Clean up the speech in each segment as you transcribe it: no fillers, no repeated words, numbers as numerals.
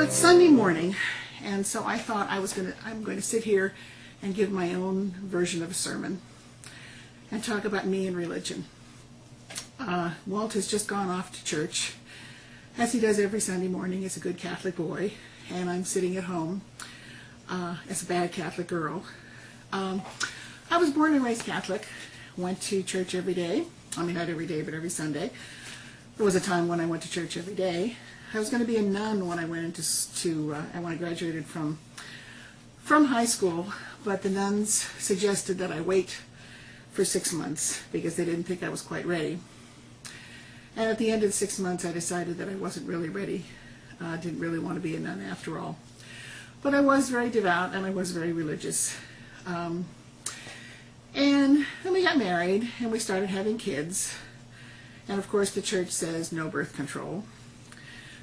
it's Sunday morning, and so I thought I'm going to sit here and give my own version of a sermon and talk about me and religion. Walt has just gone off to church, as he does every Sunday morning as a good Catholic boy, and I'm sitting at home as a bad Catholic girl. I was born and raised Catholic, went to church every day. I mean, not every day, but every Sunday. There was a time when I went to church every day. I was going to be a nun when I went when I graduated from high school, but the nuns suggested that I wait for 6 months because they didn't think I was quite ready. And at the end of the 6 months, I decided that I wasn't really ready. I didn't really want to be a nun after all. But I was very devout and I was very religious. And then we got married and we started having kids. And of course the church says no birth control.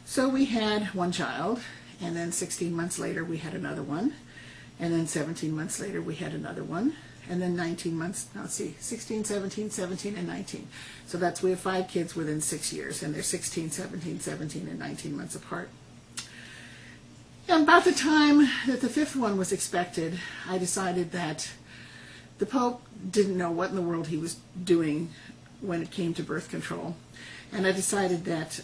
So we had one child, and then 16 months later we had another one. And then 17 months later we had another one. And then 19 months, now let's see, 16, 17, 17, and 19. So we have 5 kids within 6 years, and they're 16, 17, 17, and 19 months apart. And about the time that the 5th one was expected, I decided that the Pope didn't know what in the world he was doing when it came to birth control. And I decided that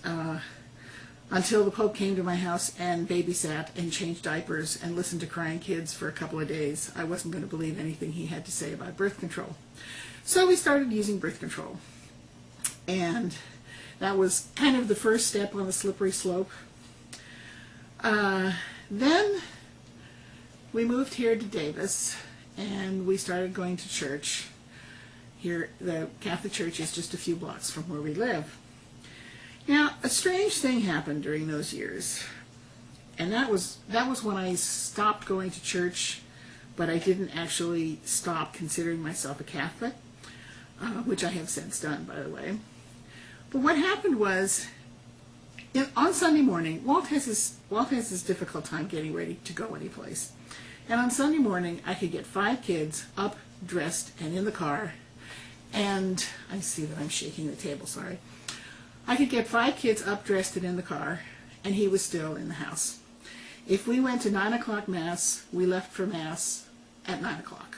until the Pope came to my house and babysat and changed diapers and listened to crying kids for a couple of days, I wasn't going to believe anything he had to say about birth control. So we started using birth control. And that was kind of the first step on the slippery slope. Then we moved here to Davis and we started going to church. Here, the Catholic Church is just a few blocks from where we live. Now, a strange thing happened during those years, and that was when I stopped going to church, but I didn't actually stop considering myself a Catholic, which I have since done, by the way. But what happened was, on Sunday morning, Walt has this difficult time getting ready to go anyplace, and on Sunday morning I could get 5 kids up, dressed, and in the car, and I see that I'm shaking the table, sorry. I could get 5 kids up, dressed, and in the car, and he was still in the house. If we went to 9 o'clock Mass, we left for Mass at 9 o'clock.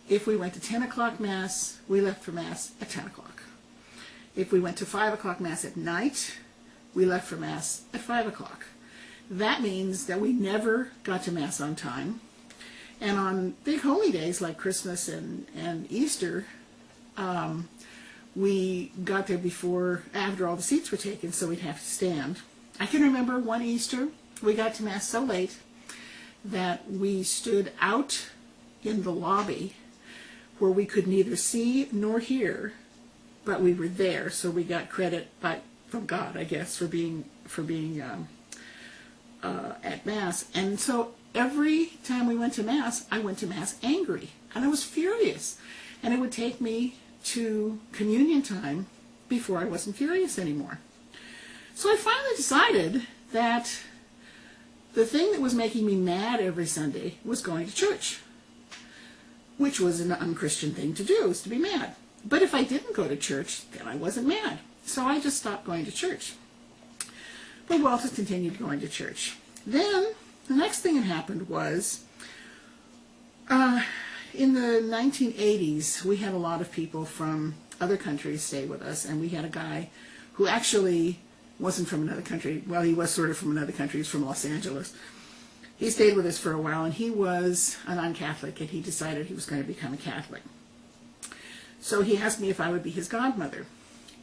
If we went to 10 o'clock Mass, we left for Mass at 10 o'clock. If we went to 5 o'clock Mass at night, we left for Mass at 5 o'clock. That means that we never got to Mass on time. And on big holy days like Christmas and Easter, we got there after all the seats were taken, so we'd have to stand. I can remember one Easter, we got to Mass so late that we stood out in the lobby where we could neither see nor hear, but we were there, so we got credit from God, I guess, for being at Mass. And so every time we went to Mass, I went to Mass angry, and I was furious. And it would take me to communion time before I wasn't furious anymore. So I finally decided that the thing that was making me mad every Sunday was going to church, which was an unchristian thing to do, was to be mad. But if I didn't go to church, then I wasn't mad. So I just stopped going to church. But Walter continued going to church. Then the next thing that happened was in the 1980s, we had a lot of people from other countries stay with us, and we had a guy who actually wasn't from another country. Well, he was sort of from another country. He's from Los Angeles. He stayed with us for a while, and he was a non-Catholic, and he decided he was going to become a Catholic. So he asked me if I would be his godmother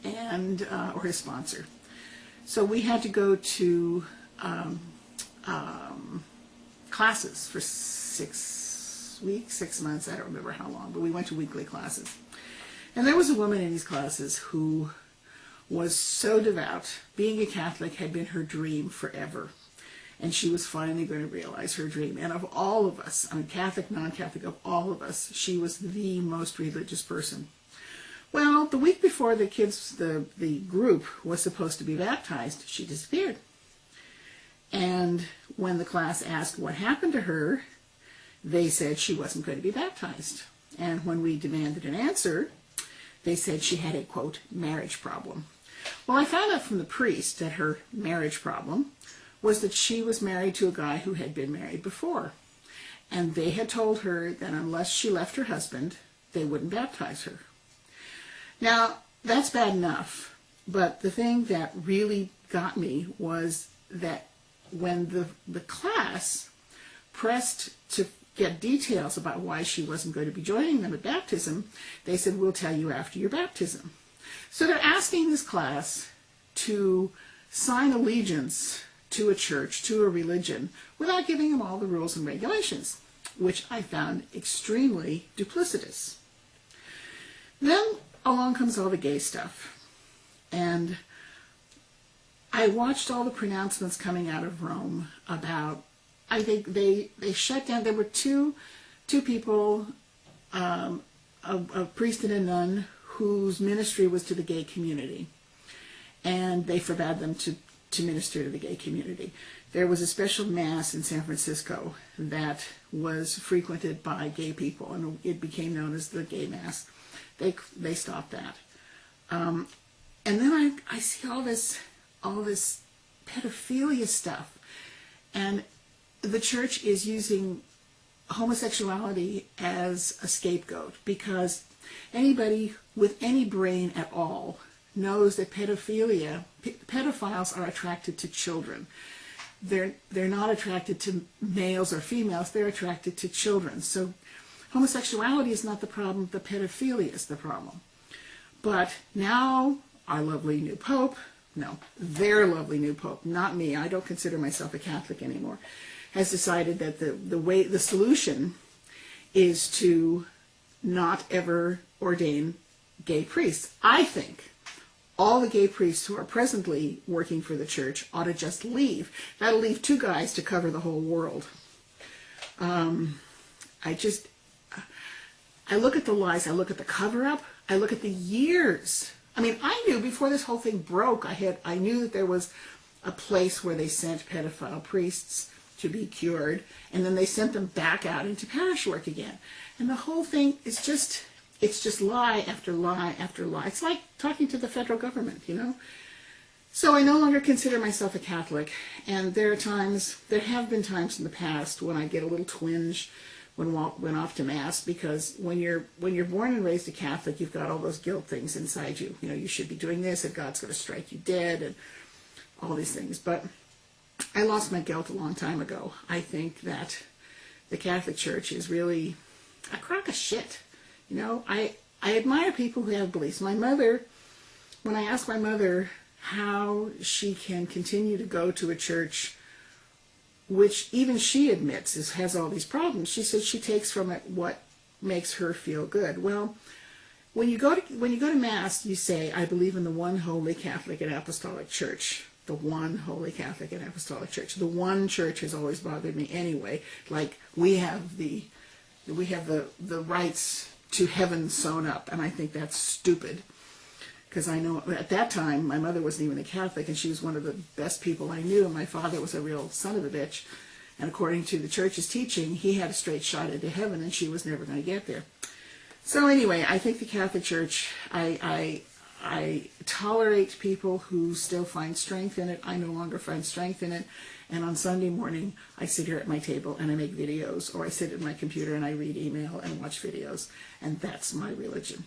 and or his sponsor. So we had to go to classes for 6 weeks, 6 months, I don't remember how long, but we went to weekly classes. And there was a woman in these classes who was so devout. Being a Catholic had been her dream forever. And she was finally going to realize her dream. And of all of us, I mean, Catholic, non-Catholic, of all of us, she was the most religious person. Well, the week before the group was supposed to be baptized, she disappeared. And when the class asked what happened to her, they said she wasn't going to be baptized. And when we demanded an answer, they said she had a, quote, marriage problem. Well, I found out from the priest that her marriage problem was that she was married to a guy who had been married before. And they had told her that unless she left her husband, they wouldn't baptize her. Now, that's bad enough, but the thing that really got me was that when the class pressed to get details about why she wasn't going to be joining them at baptism, they said, we'll tell you after your baptism. So they're asking this class to sign allegiance to a church, to a religion, without giving them all the rules and regulations, which I found extremely duplicitous. Then along comes all the gay stuff. And I watched all the pronouncements coming out of Rome about, I think they shut down, there were two people, a priest and a nun, whose ministry was to the gay community. And they forbade them to minister to the gay community. There was a special mass in San Francisco that was frequented by gay people, and it became known as the gay mass. They stopped that. And then I see all this pedophilia stuff, and the church is using homosexuality as a scapegoat, because anybody with any brain at all knows that pedophiles are attracted to children. They're not attracted to males or females, they're attracted to children. So homosexuality is not the problem, the pedophilia is the problem. But now our lovely new Pope, no, their lovely new Pope, not me, I don't consider myself a Catholic anymore, has decided that the solution is to not ever ordain gay priests. I think all the gay priests who are presently working for the church ought to just leave. That'll leave two guys to cover the whole world. I look at the lies, I look at the cover-up, I look at the years. I mean, I knew before this whole thing broke, I knew that there was a place where they sent pedophile priests to be cured, and then they sent them back out into parish work again. And the whole thing is just, it's just lie after lie after lie. It's like talking to the federal government, you know? So I no longer consider myself a Catholic, and there have been times in the past when I get a little twinge when went off to Mass, because when you're born and raised a Catholic, you've got all those guilt things inside you. You know, you should be doing this, and God's going to strike you dead, and all these things. But I lost my guilt a long time ago. I think that the Catholic Church is really a crock of shit. You know, I admire people who have beliefs. My mother, when I asked my mother how she can continue to go to a church which even she admits has all these problems, she says she takes from it what makes her feel good. Well, when you go to Mass, you say, I believe in the one holy Catholic and Apostolic Church. The one holy Catholic and Apostolic Church. The one church has always bothered me anyway. Like, we have the rights to heaven sewn up, and I think that's stupid. Because I know at that time my mother wasn't even a Catholic, and she was one of the best people I knew. My father was a real son of a bitch, and according to the church's teaching, he had a straight shot into heaven, and she was never going to get there. So anyway, I think the Catholic Church, I tolerate people who still find strength in it. I no longer find strength in it. And on Sunday morning, I sit here at my table and I make videos, or I sit at my computer and I read email and watch videos. And that's my religion.